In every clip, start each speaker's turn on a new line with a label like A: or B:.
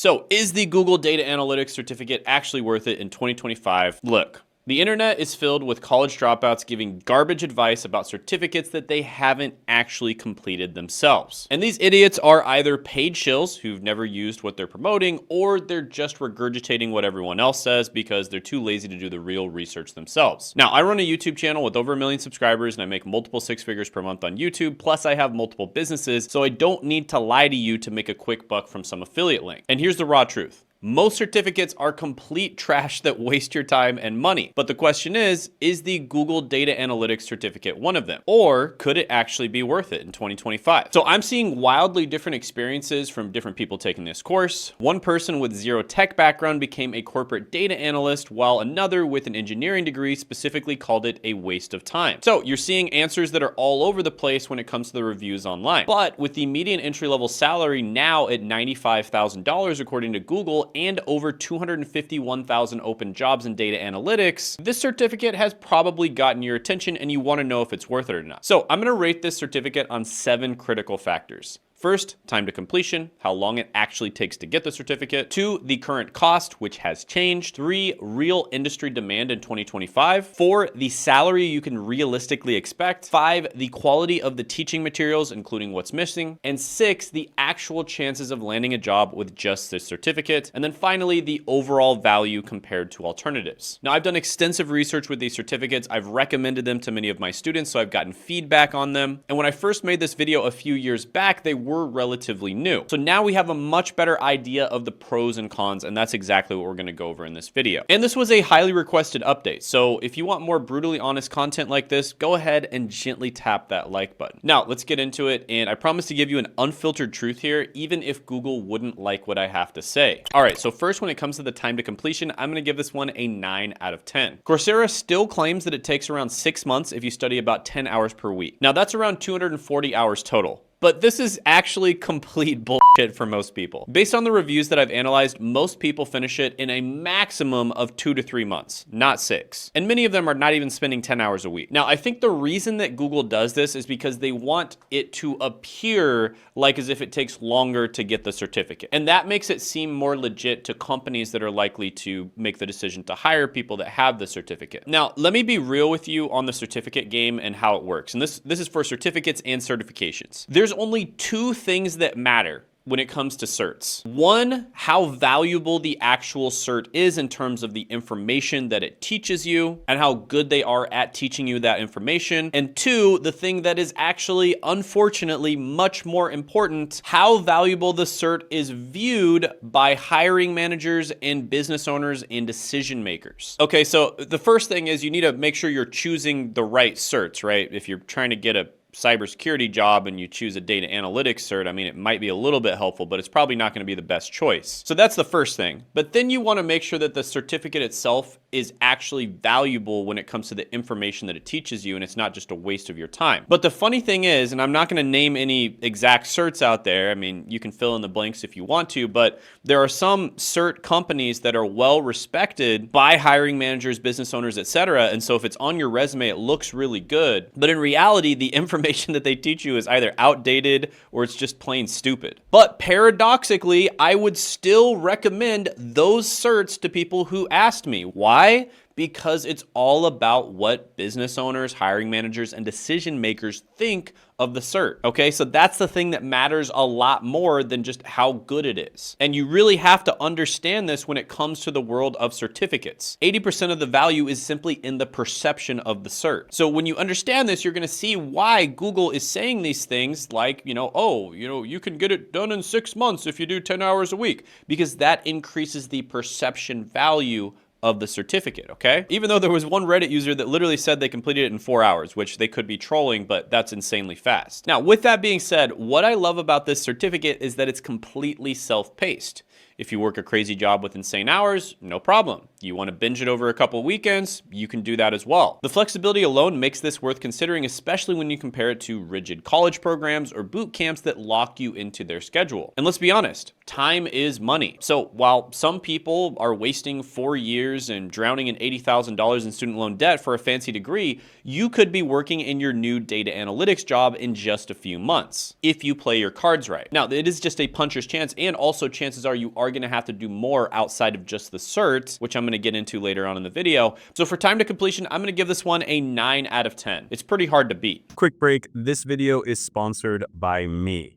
A: So is the Google Data Analytics certificate actually worth it in 2025? Look. The internet is filled with college dropouts giving garbage advice about certificates that they haven't actually completed themselves. And these idiots are either paid shills who've never used what they're promoting, or they're just regurgitating what everyone else says because they're too lazy to do the real research themselves. Now, I run a YouTube channel with over 1 million subscribers and I make multiple 6 figures per month on YouTube, plus I have multiple businesses, so I don't need to lie to you to make a quick buck from some affiliate link. And here's the raw truth. Most certificates are complete trash that waste your time and money. But the question is the Google Data Analytics certificate one of them? Or could it actually be worth it in 2025? So I'm seeing wildly different experiences from different people taking this course. One person with zero tech background became a corporate data analyst, while another with an engineering degree specifically called it a waste of time. So you're seeing answers that are all over the place when it comes to the reviews online. But with the median entry-level salary now at $95,000 according to Google, and over 251,000 open jobs in data analytics, this certificate has probably gotten your attention and you want to know if it's worth it or not. So I'm going to rate this certificate on 7 critical factors. First, time to completion, how long it actually takes to get the certificate. 2, the current cost, which has changed. 3, real industry demand in 2025. 4, the salary you can realistically expect. 5, the quality of the teaching materials, including what's missing. And 6, the actual chances of landing a job with just this certificate. And then finally, the overall value compared to alternatives. Now, I've done extensive research with these certificates. I've recommended them to many of my students, so I've gotten feedback on them. And when I first made this video a few years back, they were relatively new. So now we have a much better idea of the pros and cons, and that's exactly what we're going to go over in this video. And this was a highly requested update. So if you want more brutally honest content like this, go ahead and gently tap that like button. Now let's get into it. And I promise to give you an unfiltered truth here, even if Google wouldn't like what I have to say. All right. So first, when it comes to the time to completion, I'm going to give this one a 9 out of 10. Coursera still claims that it takes around 6 months if you study about 10 hours per week. Now that's around 240 hours total. But this is actually complete bullshit for most people. Based on the reviews that I've analyzed, most people finish it in a maximum of 2 to 3 months, not 6. And many of them are not even spending 10 hours a week. Now, I think the reason that Google does this is because they want it to appear like as if it takes longer to get the certificate. And that makes it seem more legit to companies that are likely to make the decision to hire people that have the certificate. Now, let me be real with you on the certificate game and how it works. And this is for certificates and certifications. There's only 2 things that matter when it comes to certs. 1, how valuable the actual cert is in terms of the information that it teaches you and how good they are at teaching you that information. And 2, the thing that is actually, unfortunately, much more important, how valuable the cert is viewed by hiring managers and business owners and decision makers. Okay, so the first thing is you need to make sure you're choosing the right certs, right? If you're trying to get a cybersecurity job and you choose a data analytics cert, I mean, it might be a little bit helpful, but it's probably not going to be the best choice. So that's the first thing. But then you want to make sure that the certificate itself is actually valuable when it comes to the information that it teaches you, and it's not just a waste of your time. But the funny thing is, and I'm not going to name any exact certs out there, I mean, you can fill in the blanks if you want to, but there are some cert companies that are well respected by hiring managers, business owners, etc. And so if it's on your resume, it looks really good. But in reality, the information that they teach you is either outdated or it's just plain stupid. But paradoxically, I would still recommend those certs to people who asked me. Why? Because it's all about what business owners, hiring managers, and decision makers think of the cert. Okay, so that's the thing that matters a lot more than just how good it is. And you really have to understand this when it comes to the world of certificates. 80% of the value is simply in the perception of the cert. So when you understand this, you're going to see why Google is saying these things like, you can get it done in 6 months if you do 10 hours a week, because that increases the perception value of the certificate, okay? Even though there was one Reddit user that literally said they completed it in 4 hours, which they could be trolling, but that's insanely fast. Now, with that being said, what I love about this certificate is that it's completely self-paced. If you work a crazy job with insane hours, no problem. You want to binge it over a couple weekends, you can do that as well. The flexibility alone makes this worth considering, especially when you compare it to rigid college programs or boot camps that lock you into their schedule. And let's be honest, time is money. So while some people are wasting 4 years and drowning in $80,000 in student loan debt for a fancy degree, you could be working in your new data analytics job in just a few months, if you play your cards right. Now, it is just a puncher's chance, and also chances are you are going to have to do more outside of just the cert, which I'm going to get into later on in the video. So for time to completion, I'm going to give this one a 9 out of 10. It's pretty hard to beat.
B: Quick break. This video is sponsored by me.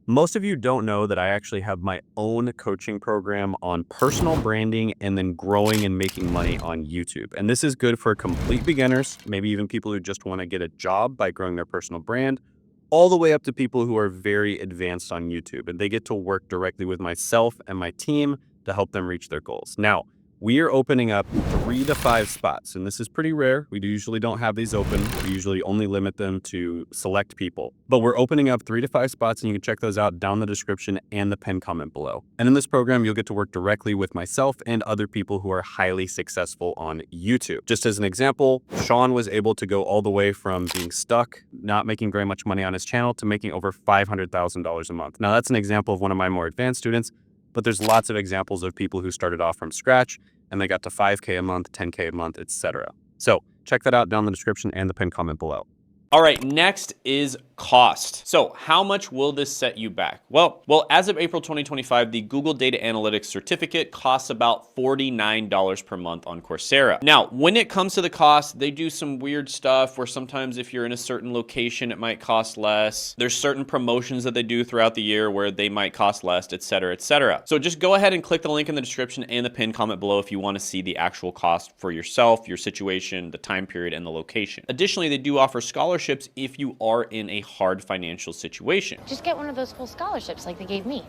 B: Most of you don't know that I actually have my own coaching program on personal branding and then growing and making money on YouTube. And this is good for complete beginners, maybe even people who just want to get a job by growing their personal brand, all the way up to people who are very advanced on YouTube. And they get to work directly with myself and my team to help them reach their goals. Now, we are opening up 3 to 5 spots, and this is pretty rare. We usually don't have these open. We usually only limit them to select people. But we're opening up 3 to 5 spots, and you can check those out down in the description and the pinned comment below. And in this program, you'll get to work directly with myself and other people who are highly successful on YouTube. Just as an example, Sean was able to go all the way from being stuck, not making very much money on his channel, to making over $500,000 a month. Now, that's an example of one of my more advanced students, but there's lots of examples of people who started off from scratch and they got to 5K a month, 10K a month, etc. So check that out down in the description and the pinned comment below.
A: All right, next is cost. So how much will this set you back? Well, as of April 2025, the Google Data Analytics certificate costs about $49 per month on Coursera. Now, when it comes to the cost, they do some weird stuff where sometimes if you're in a certain location, it might cost less. There's certain promotions that they do throughout the year where they might cost less, etc., etc. So just go ahead and click the link in the description and the pinned comment below if you want to see the actual cost for yourself, your situation, the time period, and the location. Additionally, they do offer scholarships if you are in a hard financial situation.
C: Just get one of those full scholarships like they gave me.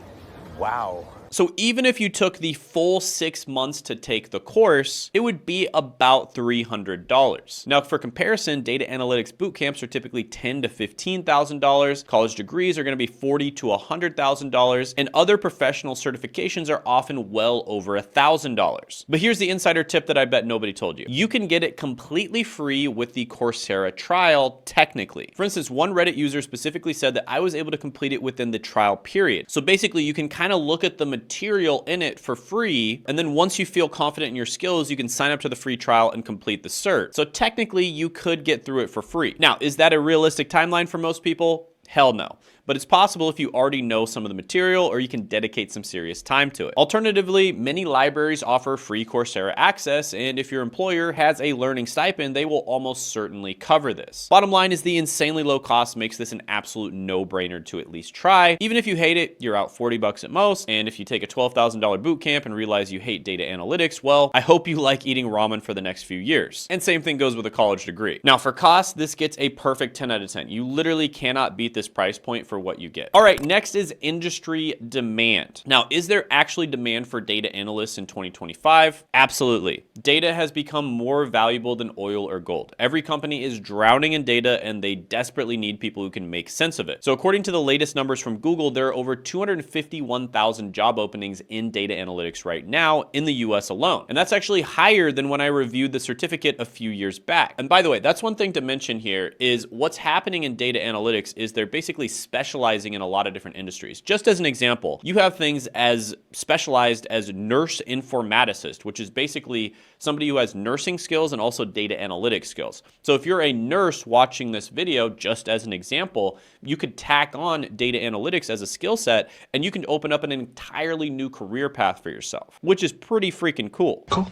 B: Wow.
A: So even if you took the full 6 months to take the course, it would be about $300. Now, for comparison, data analytics boot camps are typically $10,000 to $15,000. College degrees are going to be $40,000 to $100,000, and other professional certifications are often well over $1,000. But here's the insider tip that I bet nobody told you. You can get it completely free with the Coursera trial, technically. For instance, one Reddit user specifically said that I was able to complete it within the trial period. So basically, you can kind of look at the material in it for free, and then once you feel confident in your skills, you can sign up to the free trial and complete the cert. So technically, you could get through it for free. Now, is that a realistic timeline for most people? Hell no. But it's possible if you already know some of the material or you can dedicate some serious time to it. Alternatively, many libraries offer free Coursera access, and if your employer has a learning stipend, they will almost certainly cover this. Bottom line is the insanely low cost makes this an absolute no-brainer to at least try. Even if you hate it, you're out $40 at most, and if you take a $12,000 boot camp and realize you hate data analytics, well, I hope you like eating ramen for the next few years. And same thing goes with a college degree. Now for cost, this gets a perfect 10 out of 10. You literally cannot beat this price point for what you get. All right, next is industry demand. Now, is there actually demand for data analysts in 2025? Absolutely. Data has become more valuable than oil or gold. Every company is drowning in data and they desperately need people who can make sense of it. So according to the latest numbers from Google, there are over 251,000 job openings in data analytics right now in the US alone. And that's actually higher than when I reviewed the certificate a few years back. And by the way, that's one thing to mention here is what's happening in data analytics is they're basically specializing in a lot of different industries. Just as an example, you have things as specialized as nurse informaticist, which is basically somebody who has nursing skills and also data analytics skills. So if you're a nurse watching this video, just as an example, you could tack on data analytics as a skill set and you can open up an entirely new career path for yourself, which is pretty freaking cool. Cool.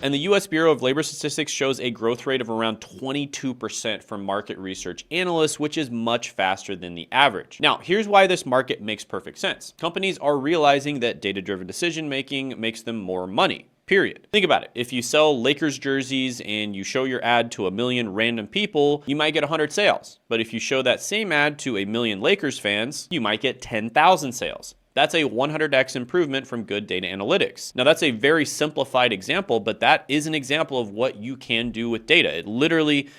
A: And the US Bureau of Labor Statistics shows a growth rate of around 22% for market research analysts, which is much faster than the average. Now, here's why this market makes perfect sense. Companies are realizing that data-driven decision-making makes them more money. Period. Think about it. If you sell Lakers jerseys and you show your ad to 1 million random people, you might get 100 sales. But if you show that same ad to 1 million Lakers fans, you might get 10,000 sales. That's a 100x improvement from good data analytics. Now, that's a very simplified example, but that is an example of what you can do with data. It literally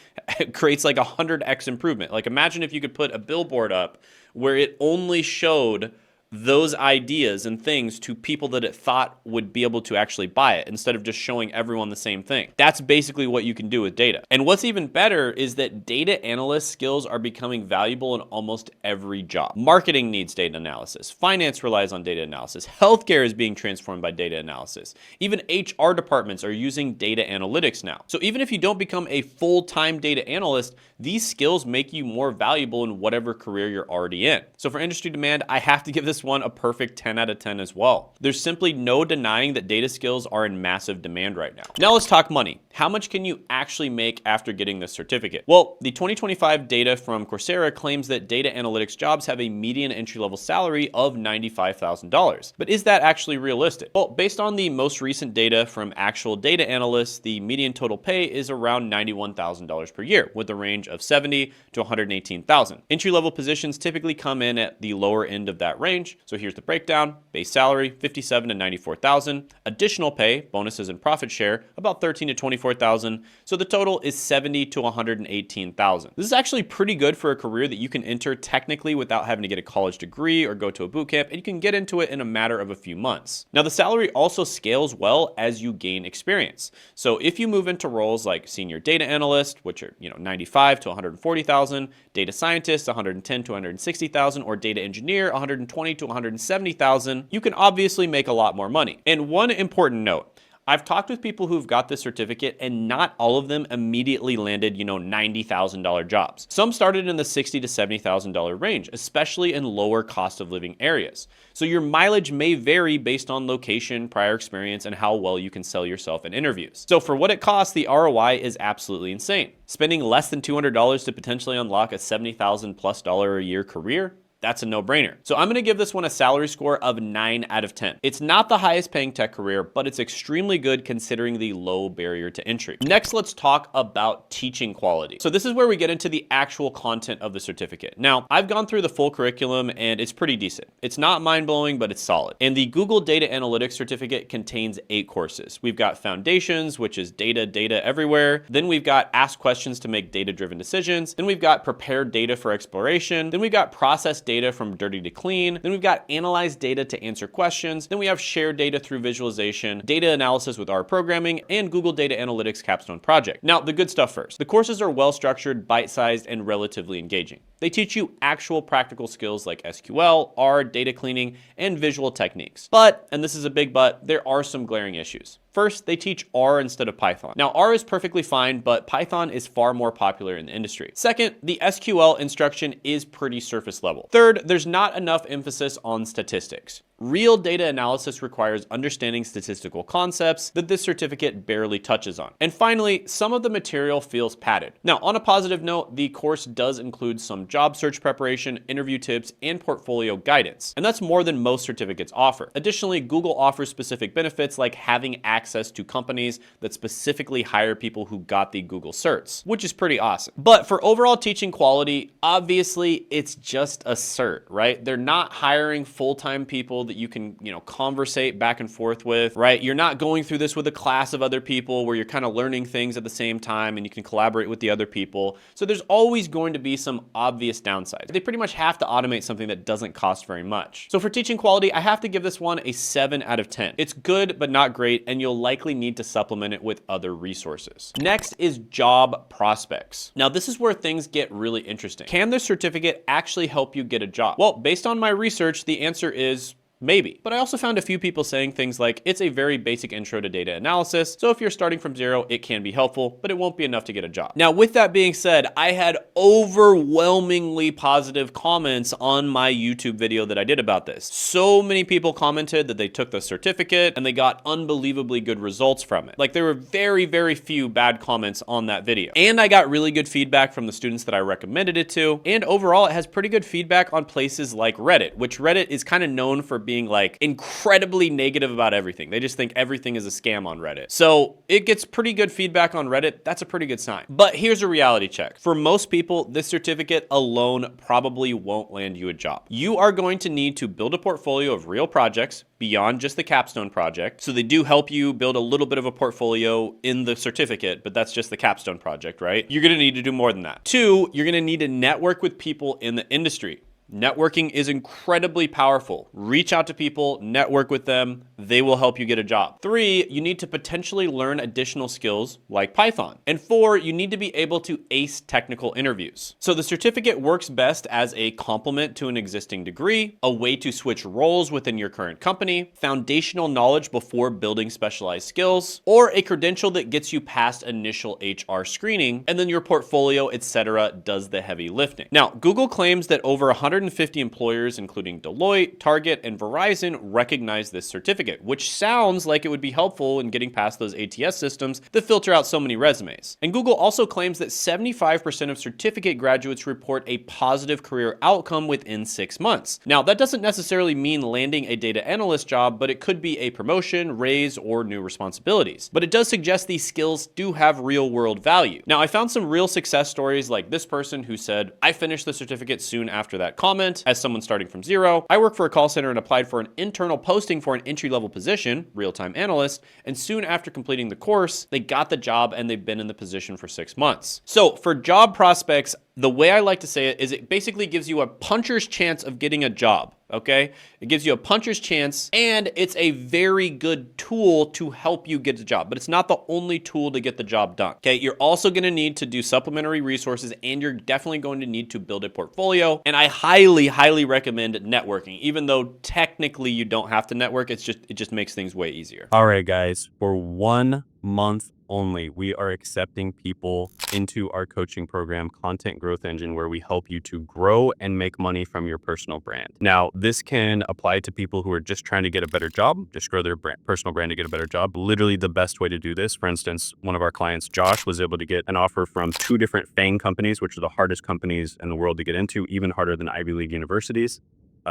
A: creates like a 100x improvement. Like imagine if you could put a billboard up where it only showed those ideas and things to people that it thought would be able to actually buy it instead of just showing everyone the same thing. That's basically what you can do with data. And what's even better is that data analyst skills are becoming valuable in almost every job. Marketing needs data analysis. Finance relies on data analysis. Healthcare is being transformed by data analysis. Even HR departments are using data analytics now. So even if you don't become a full-time data analyst, these skills make you more valuable in whatever career you're already in. So for industry demand, I have to give this one a perfect 10 out of 10 as well. There's simply no denying that data skills are in massive demand right now. Now let's talk money. How much can you actually make after getting this certificate? Well, the 2025 data from Coursera claims that data analytics jobs have a median entry-level salary of $95,000. But is that actually realistic? Well, based on the most recent data from actual data analysts, the median total pay is around $91,000 per year, with a range of $70,000 to $118,000. Entry-level positions typically come in at the lower end of that range. So here's the breakdown. Base salary, $57,000 to $94,000. Additional pay, bonuses and profit share, about $13,000 to $24,000. So the total is $70,000 to $118,000. This is actually pretty good for a career that you can enter technically without having to get a college degree or go to a boot camp, and you can get into it in a matter of a few months. Now the salary also scales well as you gain experience. So if you move into roles like senior data analyst, which are $95,000 to $140,000, data scientist $110,000 to $160,000, or data engineer $120,000 to $170,000, you can obviously make a lot more money. And one important note, I've talked with people who've got this certificate and not all of them immediately landed, $90,000 jobs. Some started in the $60,000 to $70,000 range, especially in lower cost of living areas. So your mileage may vary based on location, prior experience, and how well you can sell yourself in interviews. So for what it costs, the ROI is absolutely insane. Spending less than $200 to potentially unlock a $70,000+ a year career, that's a no-brainer. So I'm gonna give this one a salary score of 9 out of 10. It's not the highest paying tech career, but it's extremely good considering the low barrier to entry. Next, let's talk about teaching quality. So this is where we get into the actual content of the certificate. Now, I've gone through the full curriculum and it's pretty decent. It's not mind-blowing, but it's solid. And the Google Data Analytics certificate contains 8 courses. We've got Foundations, which is data everywhere. Then we've got Ask Questions to Make Data-Driven Decisions. Then we've got Prepare Data for Exploration. Then we've got Process Data from dirty to clean. Then we've got analyze data to answer questions. Then we have share data through visualization, data analysis with R programming, and Google Data Analytics Capstone Project. Now, the good stuff first. The courses are well-structured, bite-sized, and relatively engaging. They teach you actual practical skills like SQL, R, data cleaning, and visual techniques. But, and this is a big but, there are some glaring issues. First, they teach R instead of Python. Now, R is perfectly fine, but Python is far more popular in the industry. Second, the SQL instruction is pretty surface level. Third, there's not enough emphasis on statistics. Real data analysis requires understanding statistical concepts that this certificate barely touches on. And finally, some of the material feels padded. Now, on a positive note, the course does include some job search preparation, interview tips, and portfolio guidance. And that's more than most certificates offer. Additionally, Google offers specific benefits like having access to companies that specifically hire people who got the Google certs, which is pretty awesome. But for overall teaching quality, obviously it's just a cert, right? They're not hiring full-time people that you can, conversate back and forth with, right? You're not going through this with a class of other people where you're kind of learning things at the same time and you can collaborate with the other people. So there's always going to be some obvious downsides. They pretty much have to automate something that doesn't cost very much. So for teaching quality, I have to give this one a 7 out of 10. It's good, but not great, and you'll likely need to supplement it with other resources. Next is job prospects. Now, this is where things get really interesting. Can this certificate actually help you get a job? Well, based on my research, the answer is maybe. But I also found a few people saying things like, it's a very basic intro to data analysis, so if you're starting from zero, it can be helpful, but it won't be enough to get a job. Now, with that being said, I had overwhelmingly positive comments on my YouTube video that I did about this. So many people commented that they took the certificate and they got unbelievably good results from it. Like, there were very, very few bad comments on that video. And I got really good feedback from the students that I recommended it to. And overall, it has pretty good feedback on places like Reddit, which Reddit is kind of known for being like incredibly negative about everything. They just think everything is a scam on Reddit. So it gets pretty good feedback on Reddit. That's a pretty good sign. But here's a reality check. For most people, this certificate alone probably won't land you a job. You are going to need to build a portfolio of real projects beyond just the capstone project. So they do help you build a little bit of a portfolio in the certificate, but that's just the capstone project, right? You're going to need to do more than that. 2, you're going to need to network with people in the industry. Networking is incredibly powerful. Reach out to people, network with them. They will help you get a job. 3, you need to potentially learn additional skills like Python. And 4, you need to be able to ace technical interviews. So the certificate works best as a complement to an existing degree, a way to switch roles within your current company, foundational knowledge before building specialized skills, or a credential that gets you past initial HR screening, and then your portfolio, etc., does the heavy lifting. Now, Google claims that over 150 employers, including Deloitte, Target, and Verizon, recognize this certificate, which sounds like it would be helpful in getting past those ATS systems that filter out so many resumes. And Google also claims that 75% of certificate graduates report a positive career outcome within 6 months. Now, that doesn't necessarily mean landing a data analyst job, but it could be a promotion, raise, or new responsibilities. But it does suggest these skills do have real-world value. Now, I found some real success stories like this person who said, I finished the certificate soon after that comment as someone starting from zero. I work for a call center and applied for an internal posting for an entry-level position, real-time analyst, and soon after completing the course, they got the job and they've been in the position for 6 months. So for job prospects, the way I like to say it is it basically gives you a puncher's chance of getting a job, okay? It gives you a puncher's chance, and it's a very good tool to help you get the job, but it's not the only tool to get the job done, okay? You're also gonna need to do supplementary resources, and you're definitely going to need to build a portfolio, and I highly, highly recommend networking, even though technically you don't have to network, it just makes things way easier.
B: All right, guys, for 1 month only, we are accepting people into our coaching program, Content Growth Engine, where we help you to grow and make money from your personal brand. Now, this can apply to people who are just trying to get a better job, just grow their personal brand to get a better job. Literally the best way to do this. For instance, one of our clients, Josh, was able to get an offer from 2 different FANG companies, which are the hardest companies in the world to get into, even harder than Ivy League universities.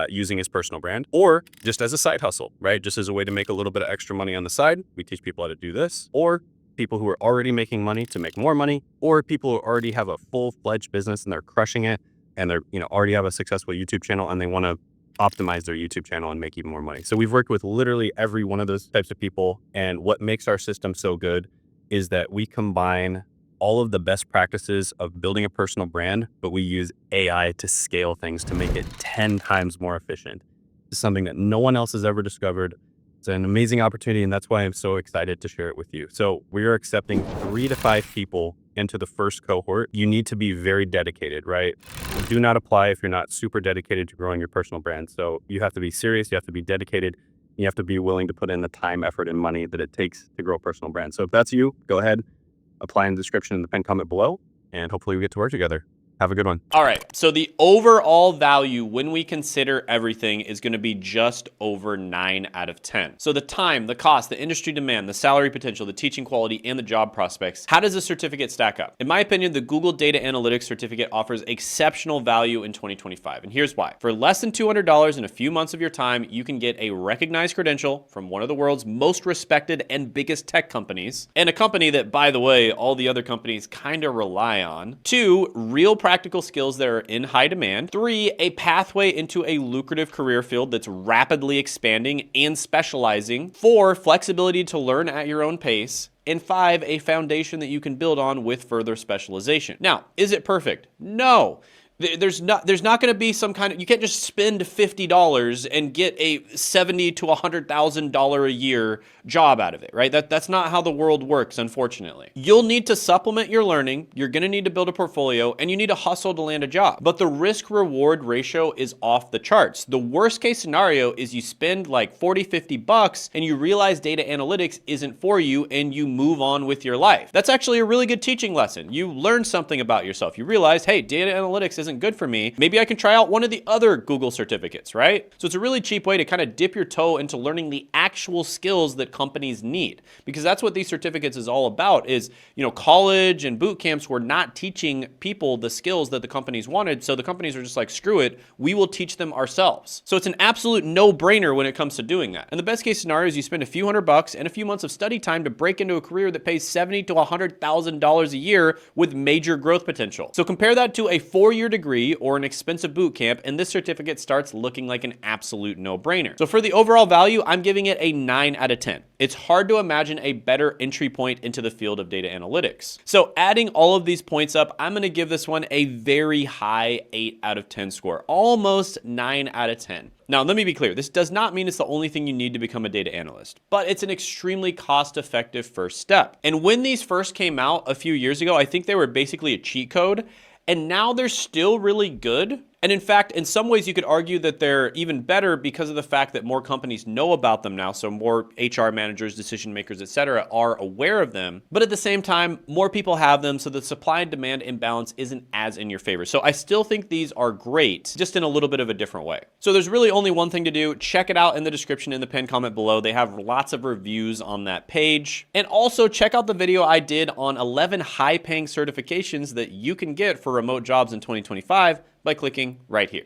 B: Using his personal brand, or just as a side hustle, right? Just as a way to make a little bit of extra money on the side. We teach people how to do this, or people who are already making money to make more money, or people who already have a full-fledged business and they're crushing it, and they're, already have a successful YouTube channel and they want to optimize their YouTube channel and make even more money. So we've worked with literally every one of those types of people. And what makes our system so good is that we combine all of the best practices of building a personal brand, but we use AI to scale things to make it 10 times more efficient. It's something that no one else has ever discovered. It's an amazing opportunity, and that's why I'm so excited to share it with you. So we are accepting 3 to 5 people into the first cohort. You need to be very dedicated, right? Do not apply if you're not super dedicated to growing your personal brand. So you have to be serious, you have to be dedicated, you have to be willing to put in the time, effort, and money that it takes to grow a personal brand. So if that's you, go ahead, apply in the description in the pinned comment below, and hopefully we get to work together. Have a good one.
A: All right, so the overall value when we consider everything is gonna be just over 9 out of 10. So the time, the cost, the industry demand, the salary potential, the teaching quality, and the job prospects, how does the certificate stack up? In my opinion, the Google Data Analytics certificate offers exceptional value in 2025, and here's why. For less than $200 in a few months of your time, you can get a recognized credential from one of the world's most respected and biggest tech companies, and a company that, by the way, all the other companies kind of rely on. 2, real practical skills that are in high demand. 3, a pathway into a lucrative career field that's rapidly expanding and specializing. 4, flexibility to learn at your own pace. And 5, a foundation that you can build on with further specialization. Now, is it perfect? No. There's not going to be some kind of, you can't just spend $50 and get a $70,000 to $100,000 a year job out of it, right? That's not how the world works, unfortunately. You'll need to supplement your learning, you're going to need to build a portfolio, and you need to hustle to land a job. But the risk-reward ratio is off the charts. The worst case scenario is you spend like $40-50 and you realize data analytics isn't for you and you move on with your life. That's actually a really good teaching lesson. You learn something about yourself. You realize, hey, data analytics isn't good for me. Maybe I can try out one of the other Google certificates, right? So it's a really cheap way to kind of dip your toe into learning the actual skills that companies need, because that's what these certificates is all about. Is, college and boot camps were not teaching people the skills that the companies wanted, so the companies are just like, screw it, we will teach them ourselves. So it's an absolute no-brainer when it comes to doing that. And the best case scenario is you spend a few $100 and a few months of study time to break into a career that pays $70,000 to $100,000 a year with major growth potential. So compare that to a 4-year degree degree or an expensive boot camp, and this certificate starts looking like an absolute no-brainer. So for the overall value, I'm giving it a 9 out of 10. It's hard to imagine a better entry point into the field of data analytics. So adding all of these points up, I'm going to give this one a very high 8 out of 10 score, almost 9 out of 10. Now, let me be clear. This does not mean it's the only thing you need to become a data analyst, but it's an extremely cost-effective first step. And when these first came out a few years ago, I think they were basically a cheat code, and now they're still really good. And in fact, in some ways, you could argue that they're even better because of the fact that more companies know about them now. So more HR managers, decision makers, et cetera, are aware of them. But at the same time, more people have them. So the supply and demand imbalance isn't as in your favor. So I still think these are great, just in a little bit of a different way. So there's really only one thing to do. Check it out in the description in the pinned comment below. They have lots of reviews on that page. And also check out the video I did on 11 high paying certifications that you can get for remote jobs in 2025 by clicking right here.